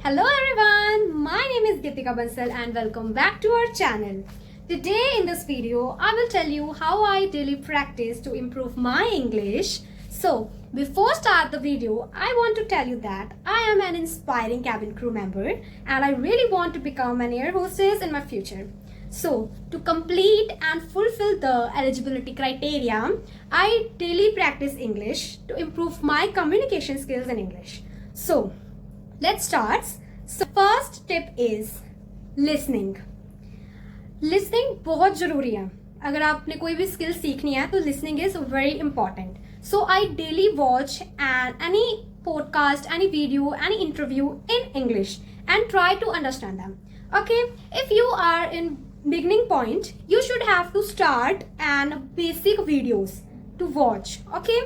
Hello everyone, my name is Gitika Bansal and welcome back to our channel. Today in this video, I will tell you how I daily practice to improve my English. So, before start the video, I want to tell you that I am an inspiring cabin crew member and I really want to become an air hostess in my future. So, to complete and fulfill the eligibility criteria, I daily practice English to improve my communication skills in English. So, let's start. So first tip is listening. Listening बहुत जरूरी है. अगर आपने कोई भी skill सीखनी है तो listening is very important. So I daily watch any podcast, any video, any interview in English and try to understand them. Okay, if you are in beginning point, you should have to start and basic videos to watch. Okay,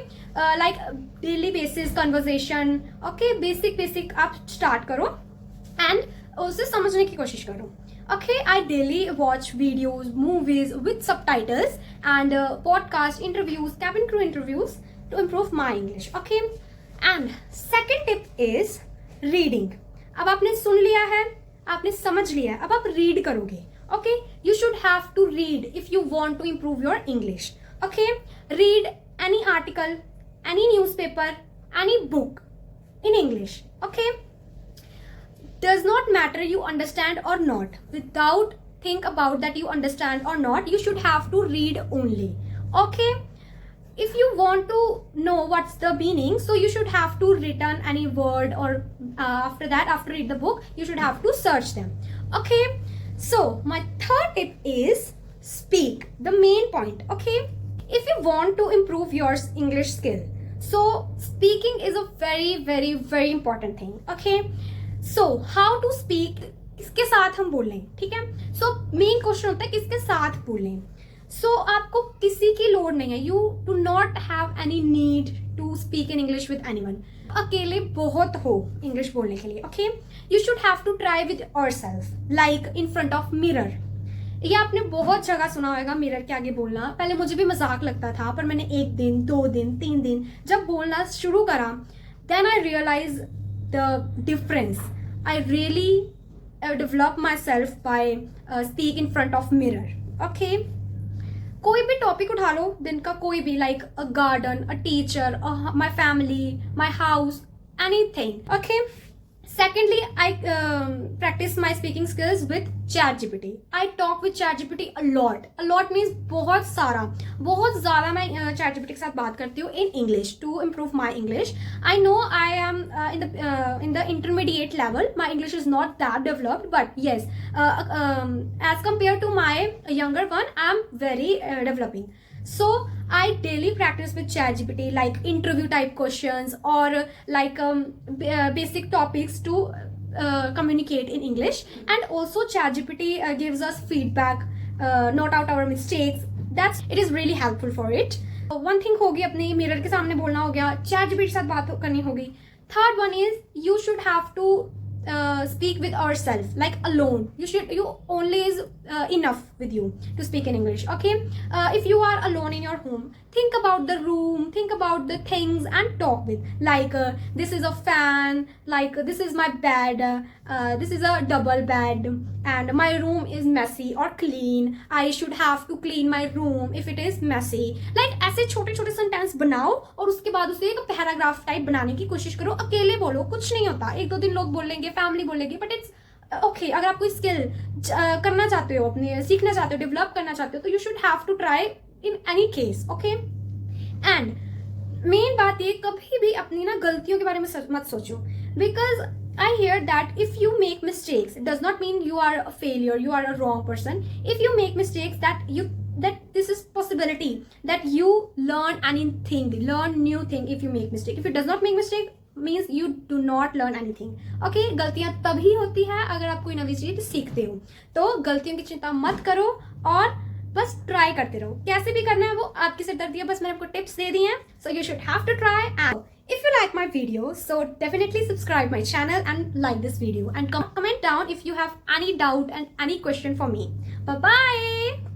like daily basis conversation. Okay, basic आप start करो and उसे समझने की कोशिश करो. Okay, I daily watch videos, movies with subtitles and podcast interviews, cabin crew interviews to improve my English. Okay, and second tip is reading. अब आपने सुन लिया है, आपने समझ लिया है, अब आप read करोगे. Okay, you should have to read if you want to improve your English. Okay, read any article, any newspaper, any book in English. Okay, does not matter you understand or not. Without think about that you understand or not, you should have to read only. Okay, if you want to know what's the meaning, so you should have to return any word or after that, after read the book, you should have to search them. Okay, so my third tip is speak, the main point. Okay, if you want to improve your English skill, so speaking is a very important thing. Okay, so how to speak, किसके साथ हम बोलें, ठीक है. So main question होता है किसके साथ बोलें. So आपको किसी की लोड नहीं है. You do not have any need to speak in English with anyone. अकेले बहुत हो English बोलने के लिए. Okay, you should have to try with yourself, like in front of mirror. ये आपने बहुत जगह सुना होगा मिरर के आगे बोलना. पहले मुझे भी मजाक लगता था, पर मैंने 1 दिन 2 दिन 3 दिन जब बोलना शुरू करा, then I realized the difference. I really develop myself by speak in front of mirror. Okay, कोई भी टॉपिक उठा लो दिन का, कोई भी, like a garden, a teacher, my family, my house, anything. Okay, secondly, I practice my speaking skills with ChatGPT. I talk with ChatGPT a lot. A lot means बहुत सारा, बहुत ज़्यादा मैं ChatGPT के साथ बात करती हूँ in English to improve my English. I know I am in the intermediate level. My English is not that developed, but yes, as compared to my younger one, I am very developing. So I daily practice with ChatGPT, like interview type questions or like basic topics to communicate in English. And also ChatGPT gives us feedback, note out our mistakes. It is really helpful for it. One thing होगी, अपने mirror के सामने बोलना हो गया, ChatGPT के साथ बात करनी होगी. Third one is you should have to speak with ourselves, like alone. You only is enough with you to speak in English. Okay, if you are alone in your home, think about the room, think about the things and talk with, like this is a fan, like this is my bed, this is a double bed and my room is messy or clean. I should have to clean my room if it is messy. Like ऐसे छोटे छोटे sentence बनाओ और उसके बाद उसे एक paragraph type बनाने की कोशिश करो. अकेले बोलो, कुछ नहीं होता, 1-2 दिन लोग बोलेंगे, फैमिली बोलेगी, बट इट्स ओके. अगर आप कोई स्किल करना चाहते हो, अपने सीखना चाहते हो, डेवलप करना चाहते हो, तो you should have to try in any case. Okay, and main बात ये, कभी भी अपनी ना गलतियों के बारे में मत सोचो, because I hear that if you make mistakes, it does not mean you are a failure, you are a wrong person. If you make mistakes, that this is possibility that you learn anything, learn new thing if you make mistake. If you does not make mistake, means you do not learn anything. Okay, गलतियां तभी होती है अगर आप कोई नवी चीज सीखते हो. तो गलतियों की चिंता मत करो और बस ट्राई करते रहो. कैसे भी करना है वो आपकी सिरदर्दी है, बस मैंने आपको टिप्स दे दी हैं. So you should have to try. And if you like my video, so definitely subscribe my channel and like this video and comment down if you have any doubt and any question for me. Bye bye.